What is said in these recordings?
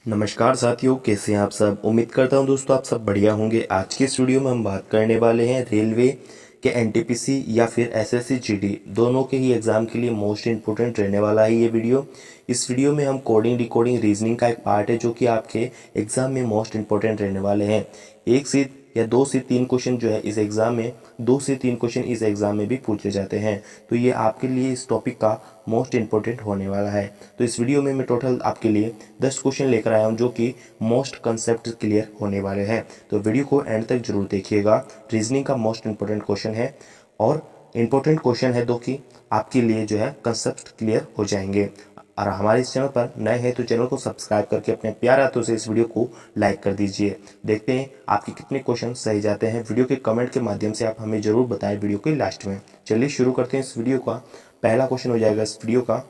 नमस्कार साथियों, कैसे हैं आप सब। उम्मीद करता हूं दोस्तों आप सब बढ़िया होंगे। आज के इस वीडियो में हम बात करने वाले हैं रेलवे के एनटीपीसी या फिर एसएससी जीडी दोनों के ही एग्ज़ाम के लिए मोस्ट इंपॉर्टेंट रहने वाला है ये वीडियो। इस वीडियो में हम कोडिंग डिकोडिंग रीजनिंग का एक पार्ट है जो कि आपके एग्ज़ाम में मोस्ट इंपॉर्टेंट रहने वाले हैं। एक से या दो से तीन क्वेश्चन जो है इस एग्ज़ाम में, दो से तीन क्वेश्चन इस एग्ज़ाम में भी पूछे जाते हैं। तो ये आपके लिए इस टॉपिक का मोस्ट इंपॉर्टेंट होने वाला है। तो इस वीडियो में मैं टोटल आपके लिए 10 क्वेश्चन लेकर आया हूँ जो कि मोस्ट कंसेप्ट क्लियर होने वाले हैं। तो वीडियो को एंड तक जरूर देखिएगा। रीजनिंग का मोस्ट इंपॉर्टेंट क्वेश्चन है और इंपॉर्टेंट क्वेश्चन है दो कि आपके लिए जो है कंसेप्ट क्लियर हो जाएंगे। और हमारे इस चैनल पर नए हैं तो चैनल को सब्सक्राइब करके अपने प्यारे हाथों से इस वीडियो को लाइक कर दीजिए। देखते हैं आपके कितने क्वेश्चन सही जाते हैं। वीडियो के कमेंट के माध्यम से आप हमें जरूर बताएं वीडियो के लास्ट में। चलिए शुरू करते हैं इस वीडियो का। पहला क्वेश्चन हो जाएगा इस वीडियो का,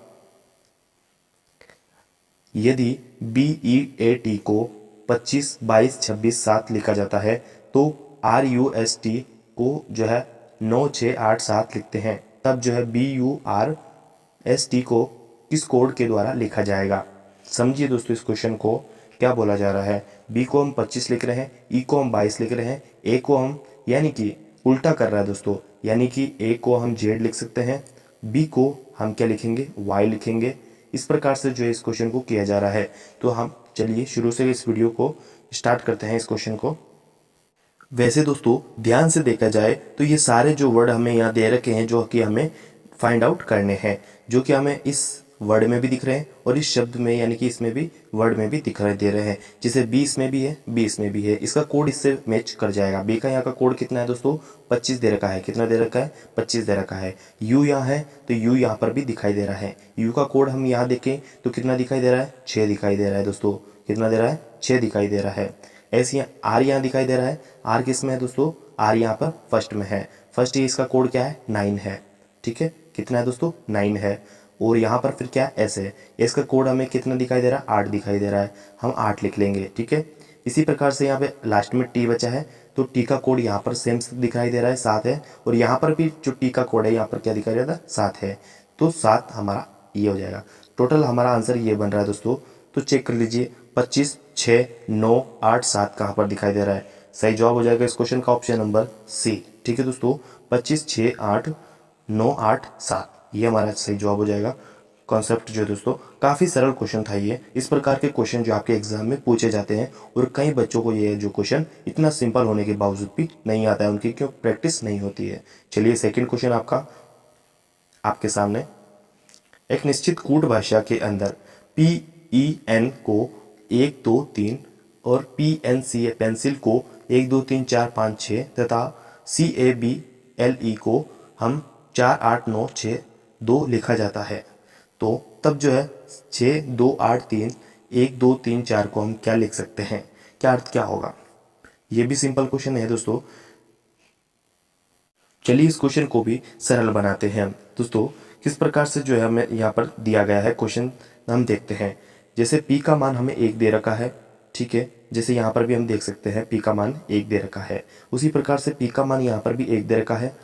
यदि BEAT को 25, 22, 26, 7 लिखा जाता है तो RUST को जो है 9, 6, 8, 7 लिखते हैं, तब जो है BURST को किस कोड के द्वारा लिखा जाएगा। समझिए दोस्तों इस क्वेश्चन को क्या बोला जा रहा है। B को हम 25 लिख रहे हैं, E को हम 22 लिख रहे हैं, A को हम यानी कि उल्टा कर रहा है दोस्तों, यानी कि A को हम Z लिख सकते हैं, B को हम क्या लिखेंगे, Y लिखेंगे। इस प्रकार से जो है इस क्वेश्चन को किया जा रहा है। तो हम चलिए शुरू से इस वीडियो को स्टार्ट करते हैं इस क्वेश्चन को। वैसे दोस्तों ध्यान से देखा जाए तो ये सारे जो वर्ड हमें यहाँ दे रखे हैं जो कि हमें फाइंड आउट करने हैं, जो कि हमें इस वर्ड में भी दिख रहे हैं और इस शब्द में यानी कि इसमें भी वर्ड में भी दिखाई दे रहे हैं। जैसे बी इसमें भी है, बी इसमें भी है, इसका कोड इससे मैच कर जाएगा। बी का यहाँ का कोड कितना है दोस्तों, 25 दे रखा है। कितना दे रखा है, 25 दे रखा है। यू यहाँ है तो यू यहाँ पर भी दिखाई दे रहा है। यू का कोड हम यहाँ देखें तो कितना दिखाई दे रहा है, 6 दिखाई दे रहा है दोस्तों। कितना दे रहा है, 6 दिखाई दे रहा है। ऐसे आर यहाँ दिखाई दे रहा है। आर किस में है दोस्तों, आर यहाँ पर फर्स्ट में है। फर्स्ट इसका कोड क्या है, 9 है। ठीक है, कितना है दोस्तों, 9 है। और यहाँ पर फिर क्या एस है, एस का कोड हमें कितना दिखाई दे रहा है, 8 दिखाई दे रहा है। हम 8 लिख लेंगे। ठीक है, इसी प्रकार से यहाँ पे लास्ट में टी बचा है तो टी का कोड यहाँ पर सेम दिखाई दे रहा है, 7 है। और यहाँ पर भी जो टी का कोड है यहाँ पर क्या दिखाई दे रहा है, 7 है। तो 7 हमारा ये हो जाएगा। टोटल हमारा आंसर ये बन रहा है दोस्तों। तो चेक कर लीजिए 25, 6, 9, 8, 7 कहाँ पर दिखाई दे रहा है। सही जवाब हो जाएगा इस क्वेश्चन का ऑप्शन नंबर सी। ठीक है दोस्तों, 25, 6, 8, 9, 8, 7 ये हमारा सही जवाब हो जाएगा। कॉन्सेप्ट जो है दोस्तों काफ़ी सरल क्वेश्चन था ये। इस प्रकार के क्वेश्चन जो आपके एग्जाम में पूछे जाते हैं और कई बच्चों को ये जो क्वेश्चन इतना सिंपल होने के बावजूद भी नहीं आता है, उनकी क्यों प्रैक्टिस नहीं होती है। चलिए सेकंड क्वेश्चन आपके सामने। एक निश्चित कूट भाषा के अंदर PEN को 1, 2, 3 और PNC पेंसिल को 1, 2, 3, 4, 5, 6 तथा CABLE को हम 4, 8, 9, 6, 2 लिखा जाता है। तो तब जो है 6, 2, 8, 3, 1, 2, 3, 4 को हम क्या लिख सकते हैं, क्या अर्थ क्या होगा। ये भी सिंपल क्वेश्चन है दोस्तों। चलिए इस क्वेश्चन को भी सरल बनाते हैं दोस्तों। किस प्रकार से जो है हमें यहाँ पर दिया गया है क्वेश्चन हम देखते हैं। जैसे P का मान हमें 1 दे रखा है। ठीक है, जैसे यहाँ पर भी हम देख सकते हैं P का मान 1 दे रखा है। उसी प्रकार से P का मान यहाँ पर भी 1 दे रखा है।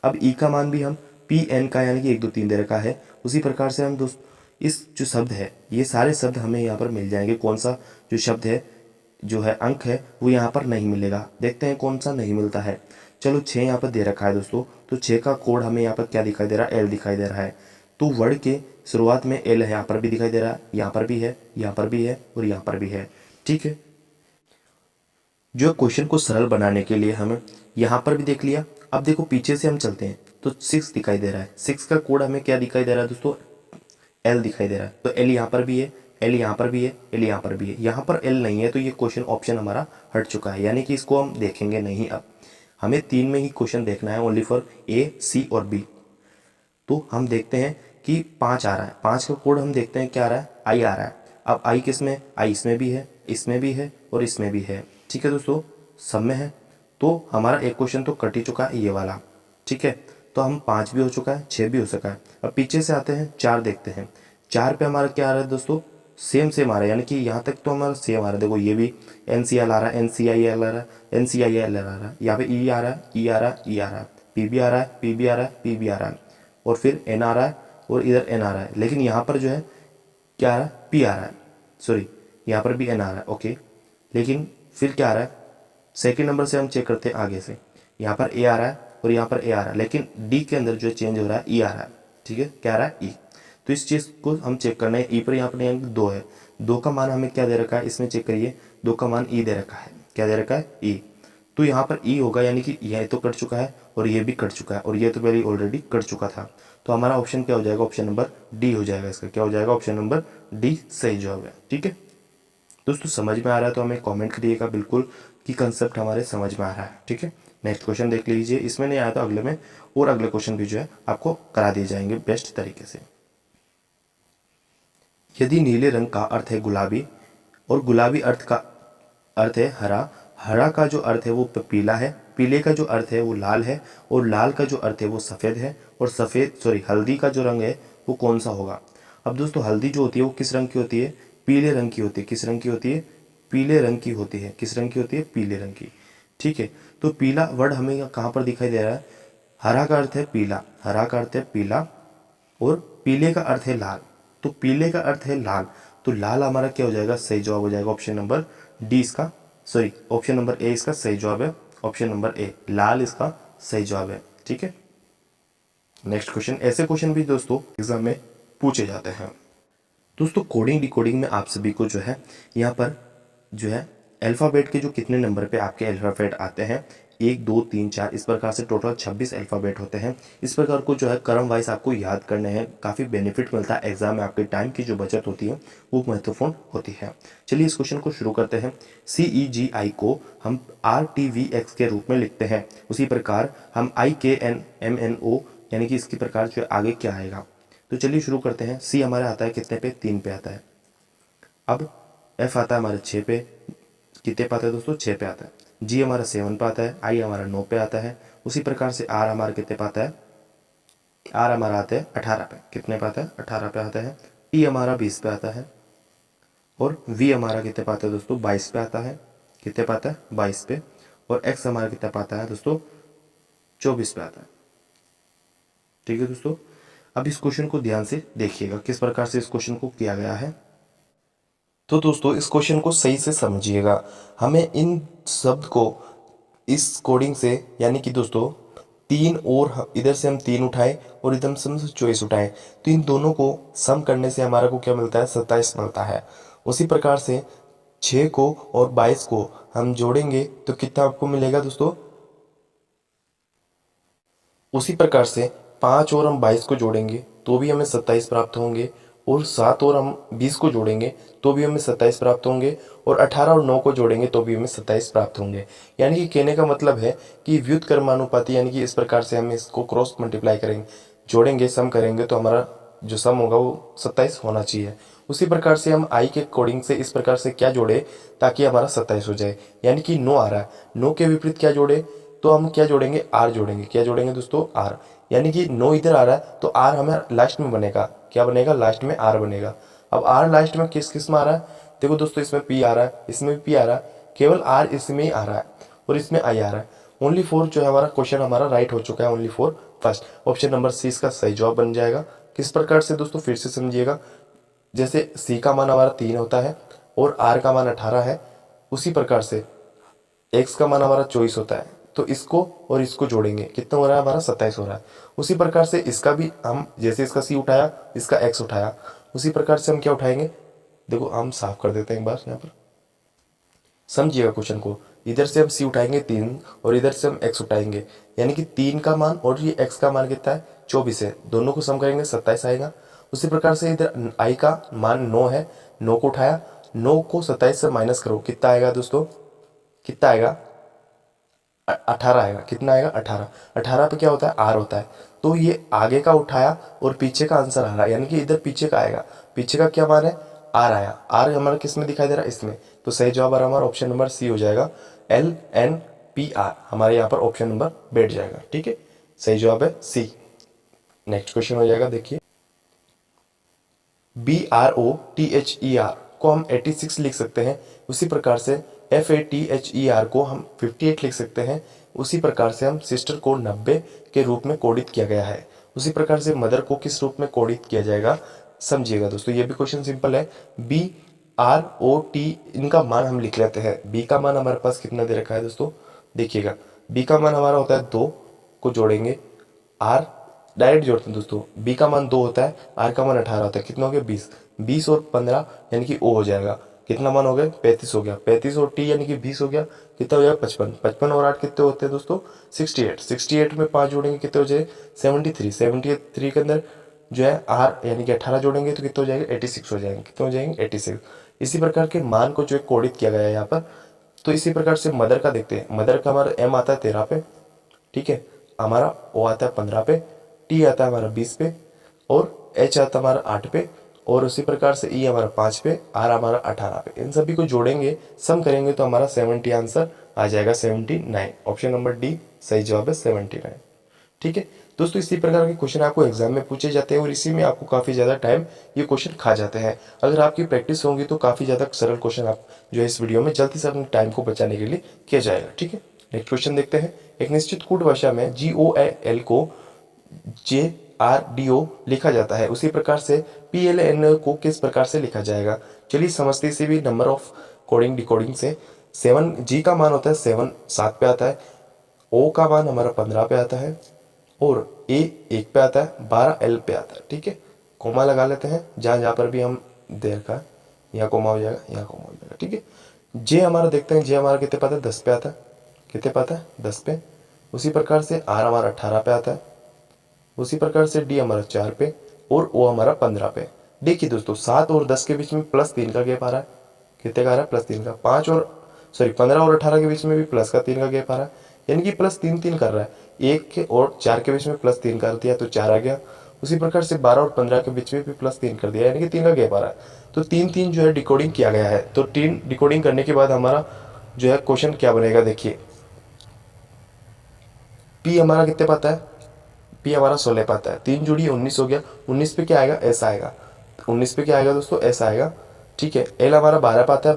अब E का मान भी हम PN का यानी कि 1, 2, 3 दे रखा है। उसी प्रकार से हम दोस्त इस जो शब्द है ये सारे शब्द हमें यहाँ पर मिल जाएंगे। कौन सा जो शब्द है जो है अंक है वो यहाँ पर नहीं मिलेगा। देखते हैं कौन सा नहीं मिलता है। चलो 6 यहाँ पर दे रखा है दोस्तों, तो 6 का कोड हमें यहाँ पर क्या दिखाई दे रहा है, L दिखाई दे रहा है। तो वर्ड के शुरुआत में L है, यहाँ पर भी दिखाई दे रहा है, यहाँ पर भी है, यहाँ पर भी है और यहाँ पर भी है। ठीक है, जो क्वेश्चन को सरल बनाने के लिए हमें यहाँ पर भी देख लिया। अब देखो पीछे से हम चलते हैं तो 6 दिखाई दे रहा है। 6 का कोड हमें क्या दिखाई दे रहा है दोस्तों, L दिखाई दे रहा है। तो L यहाँ पर भी है, L यहाँ पर भी है, L यहाँ पर भी है। यहाँ पर L नहीं है तो ये क्वेश्चन ऑप्शन हमारा हट चुका है, यानी कि इसको हम देखेंगे नहीं। अब हमें 3 में ही क्वेश्चन देखना है, ओनली फॉर A, C और B। तो हम देखते हैं कि 5 आ रहा है। 5 का कोड हम देखते हैं क्या आ रहा है, I आ रहा है। अब I किस में, I इसमें भी है, इसमें भी है और इसमें भी है। ठीक है दोस्तों, सब में है। तो हमारा एक क्वेश्चन तो कट ही चुका है ये वाला। ठीक है, तो हम 5 भी हो चुका है, 6 भी हो सका है। अब पीछे से आते हैं 4 देखते हैं। 4 पे हमारा क्या आ रहा है दोस्तों, सेम सेम आ रहा है, यानी कि यहाँ तक तो हमारा सेम आ रहा है। देखो ये भी NCL आ रहा है, NCIL आ रहा है, NCIL आ रहा है। यहाँ पे E आ रहा है, E आ रहा है, E आ रहा है, P भी आ रहा है, P भी आ रहा है, P भी आ रहा है और फिर N आ रहा है और इधर N आ रहा है। लेकिन यहाँ पर जो है क्या आ रहा है, P आ रहा है, सॉरी यहाँ पर भी एन आ रहा है, ओके। लेकिन फिर क्या आ रहा है, सेकंड नंबर से हम चेक करते हैं आगे से, यहाँ पर ए आ रहा है और यहाँ पर ए आ रहा है, लेकिन डी के अंदर जो चेंज हो रहा है ई आ रहा है, ठीक है, क्या आ रहा है ई। तो इस चीज़ को हम चेक करना है। ई पर यहाँ पर 2 है, 2 का मान हमें क्या दे रखा है, इसमें चेक करिए, 2 का मान ई दे रखा है, क्या दे रखा है, ई। तो यहाँ पर ई होगा, यानी कि यह तो कट चुका है और ये भी कट चुका है और ये तो पहले ऑलरेडी कट चुका था। तो हमारा ऑप्शन क्या हो जाएगा, ऑप्शन नंबर डी हो जाएगा। इसका क्या हो जाएगा, ऑप्शन नंबर डी सही जवाब है। ठीक है दोस्तों, समझ में आ रहा है तो हमें कमेंट करिएगा बिल्कुल कि कंसेप्ट हमारे समझ में आ रहा है। ठीक है, नेक्स्ट क्वेश्चन देख लीजिए। इसमें नहीं आया तो अगले में और अगले क्वेश्चन भी जो है आपको करा दिए जाएंगे बेस्ट तरीके से। यदि नीले रंग का अर्थ है गुलाबी और गुलाबी अर्थ का अर्थ है हरा, हरा का जो अर्थ है वो पीला है, पीले का जो अर्थ है वो लाल है और लाल का जो अर्थ है वो सफ़ेद है, और हल्दी का जो रंग है वो कौन सा होगा। अब दोस्तों हल्दी जो होती है वो किस रंग की होती है, पीले रंग की होती है। किस रंग की होती है, पीले रंग की होती है। किस रंग की होती है, पीले रंग की। ठीक है, तो पीला वर्ड हमें कहाँ पर दिखाई दे रहा है, हरा का अर्थ है पीला, हरा का अर्थ है पीला और पीले का अर्थ है लाल। तो पीले का अर्थ है लाल, तो लाल हमारा क्या हो जाएगा, सही जवाब हो जाएगा ऑप्शन नंबर डी इसका, सॉरी ऑप्शन नंबर ए इसका सही जवाब है। ऑप्शन नंबर ए लाल इसका सही जवाब है। ठीक है, नेक्स्ट क्वेश्चन। ऐसे क्वेश्चन भी दोस्तों एग्जाम में पूछे जाते हैं। दोस्तों कोडिंग डिकोडिंग में आप सभी को जो है यहाँ पर जो है अल्फ़ाबेट के जो कितने नंबर पे आपके अल्फ़ाबेट आते हैं, 1 2 3 4, इस प्रकार से टोटल 26 अल्फ़ाबेट होते हैं। इस प्रकार को जो है क्रम वाइज आपको याद करने हैं, काफ़ी बेनिफिट मिलता है एग्जाम में, आपके टाइम की जो बचत होती है वो महत्वपूर्ण होती है। चलिए इस क्वेश्चन को शुरू करते हैं। CEGI को हम RTVX के रूप में लिखते हैं, उसी प्रकार हम IKNMNO यानी कि इसकी प्रकार जो आगे क्या आएगा। तो चलिए शुरू करते हैं। सी हमारा आता है कितने पे, 3 पे आता है। अब एफ आता है हमारे 6 पे, कितने पे आता है दोस्तों, 6 पे आता है। जी हमारा 7 पे आता है, आई हमारा 9 पे आता है। उसी प्रकार से आर हमारा कितने पे आता है, आर हमारा आता है 18 पे। कितने पे आता है, 18 पे आता है। ई हमारा 20 पे आता है और वी हमारा कितने पे आता है दोस्तों, 22 पे आता है। कितने पे आता है, 22 पे। और एक्स हमारा कितने पे आता है दोस्तों, 24 पे आता है। ठीक है दोस्तों, अब इस क्वेश्चन को ध्यान से देखिएगा किस प्रकार से इस क्वेश्चन को किया गया है। तो दोस्तों इस क्वेश्चन को सही से समझिएगा। हमें इन शब्द को इस कोडिंग से, यानी कि दोस्तों 3 और इधर से हम 3 उठाएं और इधर से हम 24 उठाएं, तो इन दोनों को सम करने से हमारा को क्या मिलता है, 27 मिलता है। उसी प्रकार से 6 को और 22 को हम जोड़ेंगे तो कितना आपको मिलेगा दोस्तों। उसी प्रकार से 5 और हम 22 को जोड़ेंगे तो भी हमें 27 प्राप्त होंगे, और 7 और हम 20 को जोड़ेंगे तो भी हमें 27 प्राप्त होंगे, और 18 और 9 को जोड़ेंगे तो भी हमें 27 प्राप्त होंगे। यानी कि कहने का मतलब है कि व्युत्क्रमानुपाती, यानी कि इस प्रकार से हम इसको क्रॉस मल्टीप्लाई करेंगे, जोड़ेंगे, सम करेंगे तो हमारा जो सम होगा वो 27 होना चाहिए। उसी प्रकार से हम आई के अकॉर्डिंग से इस प्रकार से क्या जोड़े ताकि हमारा 27 हो जाए, यानी कि 9 आ रहा है, 9 के विपरीत क्या जोड़े, तो हम क्या जोड़ेंगे, आर जोड़ेंगे। क्या जोड़ेंगे दोस्तों, आर। यानी कि 9 इधर आ रहा है तो आर हमें लास्ट में बनेगा, क्या बनेगा, लास्ट में आर बनेगा। अब आर लास्ट में किस किस में आ रहा है, देखो दोस्तों इसमें पी आ रहा है, इसमें भी पी आ रहा है, केवल आर इसमें ही आ रहा है और इसमें आई आ रहा है। ओनली फोर जो है हमारा क्वेश्चन हमारा राइट हो चुका है, only four first, option number C इसका सही जवाब बन जाएगा। किस प्रकार से दोस्तों, फिर से समझिएगा। जैसे सी का मान हमारा 3 होता है और आर का मान 18 है, उसी प्रकार से एक्स का मान हमारा 24 होता है, तो इसको और इसको जोड़ेंगे, कितना हो रहा है हमारा, 27 हो रहा है। उसी प्रकार से इसका भी हम, जैसे इसका सी उठाया, इसका एक्स उठाया, उसी प्रकार से हम क्या उठाएंगे, देखो हम साफ कर देते हैं एक बार यहाँ पर, समझिएगा क्वेश्चन को। इधर से हम सी उठाएंगे 3 और इधर से हम एक्स उठाएंगे, यानी कि 3 का मान और ये एक्स का मान कितना है, 24 है, दोनों को सम करेंगे 27 आएगा। उसी प्रकार से इधर आई का मान 9 है, 9 को उठाया, 9 को 27 से माइनस करो, कितना आएगा दोस्तों, कितना आएगा, 18 आएगा। कितना आएगा, 18। 18 पे क्या होता है, आर होता है, तो ये आगे का उठाया और पीछे का आंसर आ रहा है, यानी कि इधर पीछे का आएगा, पीछे का क्या मान है, आर आया। आर हमारा किस में दिखाई दे रहा है, इसमें, तो सही जवाब हमारा ऑप्शन नंबर सी हो जाएगा, LNPR हमारे यहाँ पर ऑप्शन नंबर बैठ जाएगा। ठीक है, सही जवाब है सी। नेक्स्ट क्वेश्चन हो जाएगा, देखिए BROTHER को हम 86 लिख सकते हैं, उसी प्रकार से FATHER को हम 58 लिख सकते हैं। उसी प्रकार से हम सिस्टर को 90 के रूप में कोडित किया गया है। उसी प्रकार से मदर को किस रूप में कोडित किया जाएगा, समझिएगा दोस्तों, ये भी क्वेश्चन सिंपल है। आर ओ टी इनका मान हम लिख लेते हैं। बी का मान हमारे पास कितना दे रखा है दोस्तों, देखिएगा बी का मान हमारा होता है 2 को जोड़ेंगे, आर डायरेक्ट जोड़ते हैं दोस्तों, बी का मान 2 होता है, आर का मान 18 होता है, कितना हो गया 20, 20 और 15 यानी कि ओ हो जाएगा, कितना मान हो गया 35 हो गया, 35 और टी यानी कि 20 हो गया, कितना हो जाएगा 55, 55 और 8 कितने होते हैं दोस्तों 68, 68 में 5 जोड़ेंगे कितने हो जाए 73, 73 के अंदर जो है आर यानी कि 18 जोड़ेंगे तो कितने हो जाएंगे 86 हो जाएंगे, कितने हो जाएंगे 86। इसी प्रकार के मान को जो है कोडित किया गया है यहाँ पर। तो इसी प्रकार से मदर का देखते हैं, मदर का हमारा एम आता है 13 पे, ठीक है, हमारा ओ आता है 15 पे, टी आता है हमारा 20 पे, और एच आता है हमारा 8 पे, और उसी प्रकार से ई हमारा 5 पे, आर हमारा 18 पे। इन सभी को जोड़ेंगे, सम करेंगे तो हमारा 70 आंसर आ जाएगा 79। ऑप्शन नंबर डी सही जवाब है 79। ठीक है दोस्तों, इसी प्रकार के क्वेश्चन आपको एग्जाम में पूछे जाते हैं और इसी में आपको काफ़ी ज़्यादा टाइम ये क्वेश्चन खा जाते हैं। अगर आपकी प्रैक्टिस होगी तो काफ़ी ज़्यादा सरल क्वेश्चन आप जो है इस वीडियो में जल्दी से अपने टाइम को बचाने के लिए किया जाएगा। ठीक है, नेक्स्ट क्वेश्चन देखते हैं। एक निश्चित कूट भाषा में GOAL को JRDO लिखा जाता है, उसी प्रकार से PLN को किस प्रकार से लिखा जाएगा। चलिए समझते इसी भी नंबर ऑफ कोडिंग डिकोडिंग से। 7 जी का मान होता है 7 7 पे आता है, ओ का मान हमारा 15 पे आता है, और ए 1 पे आता है, 12 एल पे आता है। ठीक है, कोमा लगा लेते हैं जहाँ जहाँ पर भी हम दे रखा है, यहाँ कोमा हो जाएगा, यहाँ कोमा हो जाएगा। ठीक है, जे हमारा देखते हैं, जे हमारा कितने पे आता है 10 पे आता है, कितने पे आता है 10 पे। उसी प्रकार से आर हमारा 18 पे आता है, उसी प्रकार से डी हमारा 4 पे, और ओ हमारा 15 पे। देखिए दोस्तों 7 और 10 के बीच में +3 का गैप आ रहा है, कितने का आ रहा है +3 का। 15 और 18 के बीच में भी +3 का गैप आ रहा है, यानी कि +3 कर रहा है। 1 के और 4 के बीच में +3 कर दिया तो 4 आ गया। उसी प्रकार से 12 और 15 के बीच में भी +3 कर दिया, यानी कि 3 का गैप आ रहा है। तो 3 जो है डिकोडिंग किया गया है। तो 3 डिकोडिंग करने के बाद हमारा जो है क्वेश्चन क्या बनेगा, देखिए पी हमारा कितने पाता है, पी हमारा 16 पाता है, 3 जोड़ी 19 हो गया, 19 पे क्या आएगा ऐसा आएगा, 19 पे क्या आएगा दोस्तों ऐसा आएगा। ठीक है, एल हमारा 12 पाता है,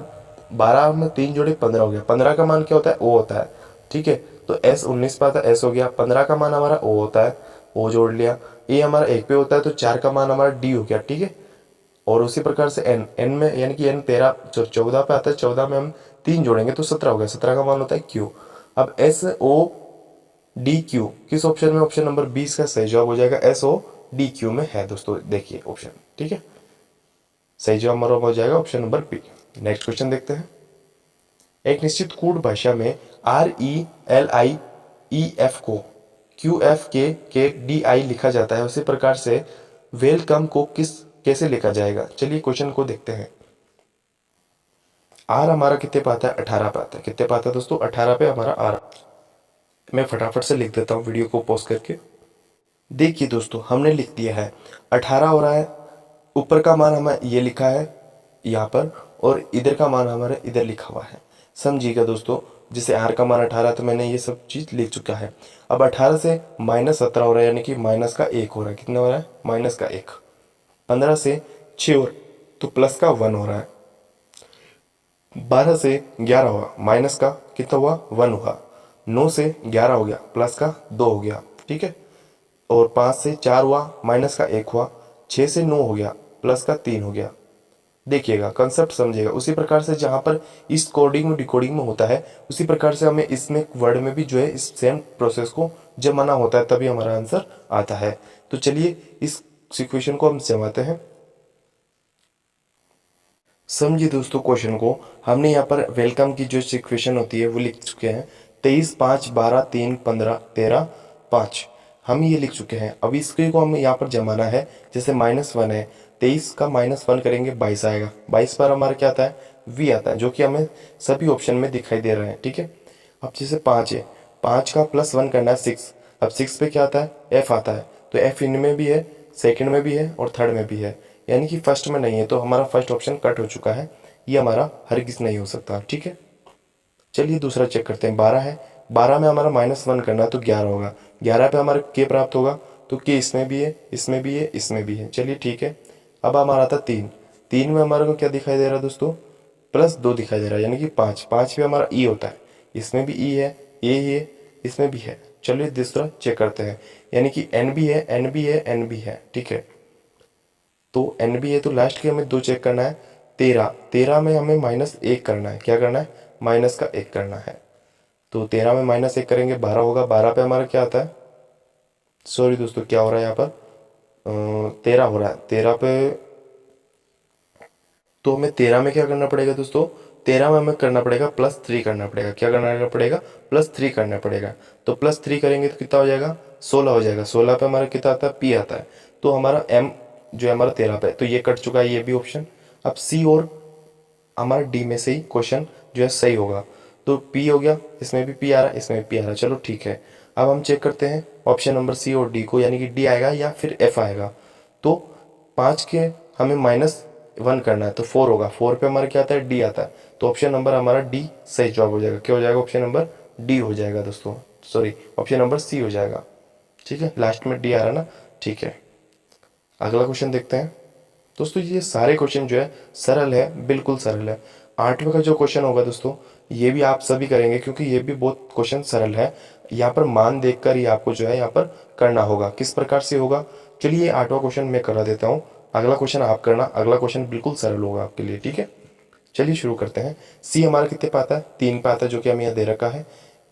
12 में 3 जोड़ी 15 हो गया, 15 का मान क्या होता है ओ होता है। ठीक है, तो एस 19 पाता है एस हो गया, 15 का मान हमारा ओ होता है, ओ जोड़ लिया। ए हमारा 1 पे होता है तो 4 का मान हमारा डी हो गया। ठीक है, और उसी प्रकार से एन, एन में यानी कि एन 13 14 पे आता है, 14 में हम 3 जोड़ेंगे तो 17 हो गया, 17 का मान होता है क्यू। अब SODQ किस ऑप्शन में, ऑप्शन नंबर 20 का सही जवाब हो जाएगा, SODQ में है दोस्तों, देखिए ऑप्शन। ठीक है, सही जवाब हमारा हो जाएगा option number B. Next question देखते हैं। एक निश्चित कूट भाषा में RELIEF को QFK DI लिखा जाता है, उसी प्रकार से वेलकम को कैसे लिखा जाएगा। चलिए क्वेश्चन को देखते हैं। आर हमारा कितने पे आता है 18 पे आता है, कितने पे आता है दोस्तों 18 पे हमारा आर। मैं फटाफट से लिख देता हूँ वीडियो को पॉज करके। देखिए दोस्तों हमने लिख दिया है 18 हो रहा है, ऊपर का मान हमें ये लिखा है यहाँ पर, और इधर का मान हमारा इधर लिखा हुआ है। समझिएगा दोस्तों, जैसे आर का मान 18 तो मैंने ये सब चीज़ लिख चुका है। अब 18 से -17 हो रहा है, यानी कि -1 हो रहा है, कितना हो रहा है -1। 15 से 6 और तो +1 हो रहा है। 12 से 11 हुआ, माइनस का कितना हुआ 1 हुआ। 9 से 11 हो गया, +2 हो गया। ठीक है, और 5 से 4 हुआ, -1 हुआ। 6 से 9 हो गया, +3 हो गया। देखिएगा कंसेप्ट समझिएगा। उसी प्रकार से जहाँ पर इस कोडिंग में डिकोडिंग में होता है, उसी प्रकार से हमें इसमें वर्ड में भी जो है इस सेम प्रोसेस को जमाना होता है, तभी हमारा आंसर आता है। तो चलिए इस सिचुएशन को हम जमाते हैं। समझिए दोस्तों क्वेश्चन को, हमने यहाँ पर वेलकम की जो सिचुएशन होती है वो लिख चुके हैं। 23 5 12 3 15 13 5 हम ये लिख चुके हैं। अब इसके को हमें यहाँ पर जमाना है। जैसे -1 है, 23 का -1 करेंगे 22 आएगा। 22 पर हमारा क्या आता है वी आता है, जो कि हमें सभी ऑप्शन में दिखाई दे रहा है। ठीक है, अब जैसे 5 है, 5 का +1 करना है 6। अब 6 पे क्या आता है एफ आता है, तो एफ इनमें भी है, सेकंड में भी है और थर्ड में भी है, यानी कि फर्स्ट में नहीं है, तो हमारा फर्स्ट ऑप्शन कट हो चुका है, ये हमारा हरगिज नहीं हो सकता। ठीक है, चलिए दूसरा चेक करते हैं। 12 है, 12 में हमारा -1 करना है तो 11 होगा। 11 पे हमारा के प्राप्त होगा, तो के इसमें भी है, इसमें भी है, इसमें भी है। चलिए ठीक है, अब हमारा था 3। 3 में हमारे को क्या दिखाई दे रहा है दोस्तों +2 दिखाई दे रहा है, यानी कि 5। 5 पे हमारा ई होता है, इसमें भी ई है, ए है, इसमें भी है। चलिए दूसरा चेक करते हैं, यानी कि एन भी है, एन भी है, एन भी है। ठीक है, तो एन भी है तो लास्ट के हमें 2 चेक करना है। 13, 13 में हमें -1 करना है। क्या करना है? -1 करना है। तो 13 में -1 करेंगे 12 होगा। 12 पे हमारा क्या आता है? सॉरी दोस्तों, क्या हो रहा है यहाँ पर? 13 हो रहा है। 13 पे तो हमें 13 में क्या करना पड़ेगा दोस्तों? 13 में हमें करना पड़ेगा +3 करना पड़ेगा। क्या करना पड़ेगा? +3 करना पड़ेगा। तो +3 करेंगे तो कितना हो जाएगा? 16 हो जाएगा। 16 पे हमारा कितना आता है? P आता है। तो हमारा M जो है हमारा 13 पे, तो ये कट चुका है, ये भी ऑप्शन। अब C और हमारा D में से ही क्वेश्चन जो है सही होगा। तो P हो गया, इसमें भी P आ रहा है, इसमें भी P आ रहा है। चलो ठीक है। अब हम चेक करते हैं ऑप्शन नंबर C और D को, यानी कि D आएगा या फिर F आएगा। तो 5 के हमें -1 करना है तो 4 होगा। 4 पे हमारा क्या आता है? D आता है। तो ऑप्शन नंबर हमारा D सही जवाब हो जाएगा। क्या हो जाएगा? ऑप्शन नंबर D हो जाएगा दोस्तों। सॉरी, ऑप्शन नंबर C हो जाएगा। ठीक है, लास्ट में D आ रहा है ना। ठीक है, अगला क्वेश्चन देखते हैं दोस्तों। ये सारे क्वेश्चन जो है सरल है, बिल्कुल सरल है। 8वें का जो क्वेश्चन होगा दोस्तों, ये भी आप सभी करेंगे क्योंकि ये भी बहुत क्वेश्चन सरल है। यहाँ पर मान देखकर ही आपको जो है यहाँ पर करना होगा। किस प्रकार से होगा? चलिए 8वां क्वेश्चन मैं करा देता हूँ, अगला क्वेश्चन आप करना। अगला क्वेश्चन बिल्कुल सरल होगा आपके लिए। ठीक है, चलिए शुरू करते हैं। सी हमारा कितने पे आता है? 3 पे आता है, जो कि हमें यहाँ दे रखा है।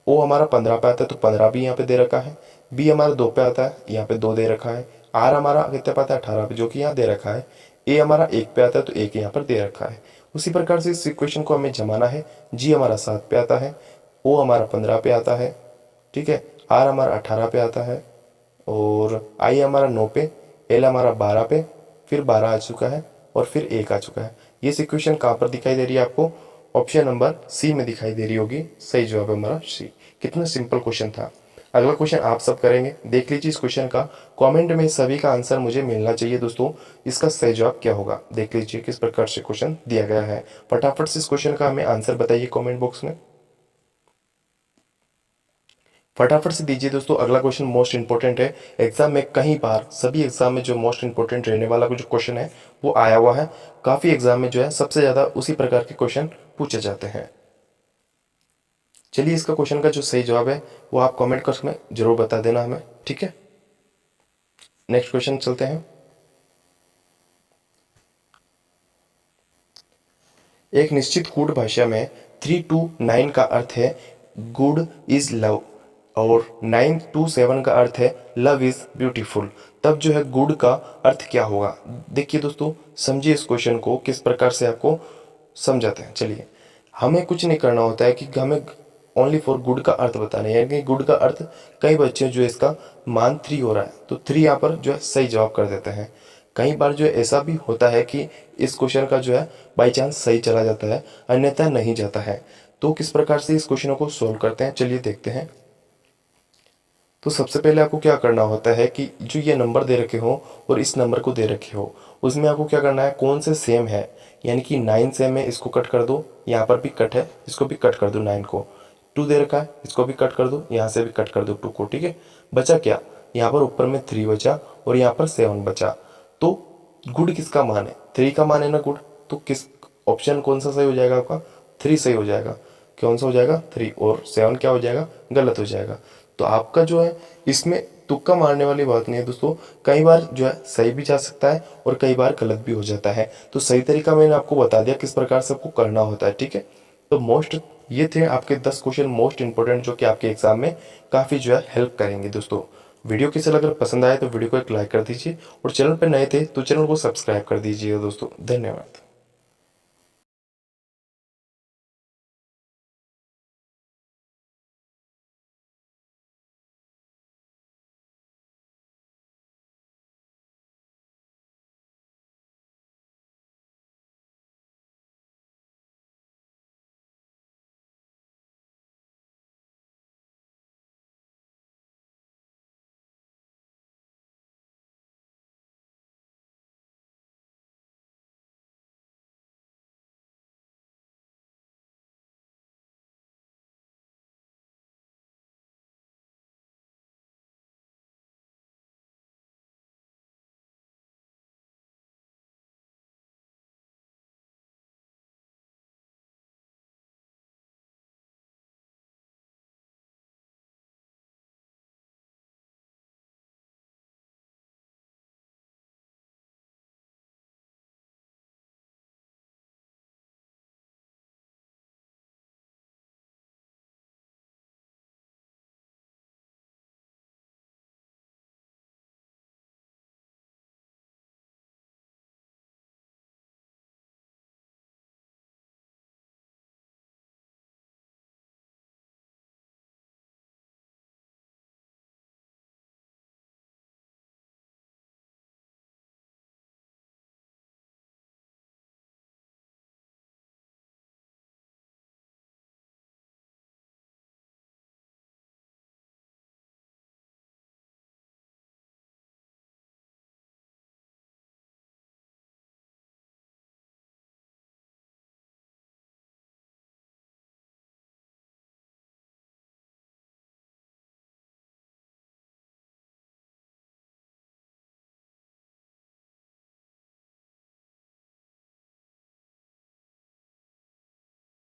ओ हमारा 15 पे आता है, तो 15 भी यहाँ पे दे रखा है। बी हमारा 2 पे आता है, यहाँ पे 2 दे रखा है। आर हमारा कितने पे आता है? 18 पे, जो कि यहाँ दे रखा है। ए हमारा 1 पे आता है, तो 1 यहाँ पर दे रखा है। उसी प्रकार से इस इक्वेशन को हमें जमाना है। जी हमारा 7 पे आता है, ओ हमारा 15 पे आता है, ठीक है। आर हमारा 18 पे आता है, और आई हमारा 9 पे, एल हमारा 12 पे, फिर 12 आ चुका है, और फिर 1 आ चुका है। ये इक्वेशन कहाँ पर दिखाई दे रही है आपको? ऑप्शन नंबर सी में दिखाई दे रही होगी। सही जवाब है हमारा सी। कितना सिंपल क्वेश्चन था। अगला क्वेश्चन आप सब करेंगे, देख लीजिए इस क्वेश्चन का। कमेंट में सभी का आंसर मुझे मिलना चाहिए दोस्तों। इसका सही जवाब क्या होगा? देख लीजिए किस प्रकार से क्वेश्चन दिया गया है। फटाफट से इस क्वेश्चन का हमें आंसर बताइए कमेंट बॉक्स में, फटाफट से दीजिए दोस्तों। अगला क्वेश्चन मोस्ट इंपॉर्टेंट है। एग्जाम में कई बार, सभी एग्जाम में जो मोस्ट इंपॉर्टेंट रहने वाला जो क्वेश्चन है वो आया हुआ है। काफ़ी एग्जाम में जो है सबसे ज़्यादा उसी प्रकार के क्वेश्चन पूछे जाते हैं। चलिए इसका क्वेश्चन का जो सही जवाब है वो आप कमेंट बॉक्स में जरूर बता देना हमें। ठीक है, नेक्स्ट क्वेश्चन चलते हैं। एक निश्चित कूट भाषा में 3 to 9 का अर्थ है गुड इज लव, और 9 to 7 का अर्थ है लव इज ब्यूटीफुल। तब जो है गुड का अर्थ क्या होगा? देखिए दोस्तों, समझिए इस क्वेश्चन को किस प्रकार से आपको समझाते हैं। चलिए, हमें कुछ नहीं करना होता है कि हमें ओनली फॉर गुड का अर्थ बताना है। यानी कि गुड का अर्थ, कई बच्चे जो इसका मान 3 हो रहा है तो 3 यहाँ पर जो है सही जवाब कर देते हैं। कई बार जो ऐसा भी होता है कि इस क्वेश्चन का जो है बाई चांस सही चला जाता है, अन्यथा नहीं जाता है। तो किस प्रकार से इस क्वेश्चन को सोल्व करते हैं, चलिए देखते हैं। तो सबसे पहले आपको क्या करना होता है कि जो ये नंबर दे रखे हो और इस नंबर को दे रखे हो, उसमें आपको क्या करना है, कौन से सेम है। यानी कि 9 सेम है, इसको कट कर दो। यहाँ पर भी कट है, इसको भी कट कर दो। 9 को 2 दे रखा है, इसको भी कट कर दो। यहाँ से भी कट कर दो 2 को। ठीक है, बचा क्या? यहाँ पर ऊपर में 3 बचा और यहाँ पर 7 बचा। तो गुड किसका मान है? 3 का मान है ना गुड। तो किस ऑप्शन कौन सा सही हो जाएगा आपका? 3 सही हो जाएगा। कौन सा हो जाएगा? 3, और 7 क्या हो जाएगा? गलत हो जाएगा। तो आपका जो है इसमें तुक्का मारने वाली बात नहीं है दोस्तों। कई बार जो है सही भी जा सकता है और कई बार गलत भी हो जाता है। तो सही तरीका मैंने आपको बता दिया किस प्रकार से आपको करना होता है। ठीक है, तो ये थे आपके 10 क्वेश्चन मोस्ट इंपोर्टेंट, जो कि आपके एग्जाम में काफ़ी जो है हेल्प करेंगे दोस्तों। वीडियो किसी अगर पसंद आए तो वीडियो को एक लाइक कर दीजिए, और चैनल पर नए थे तो चैनल को सब्सक्राइब कर दीजिएगा दोस्तों। धन्यवाद।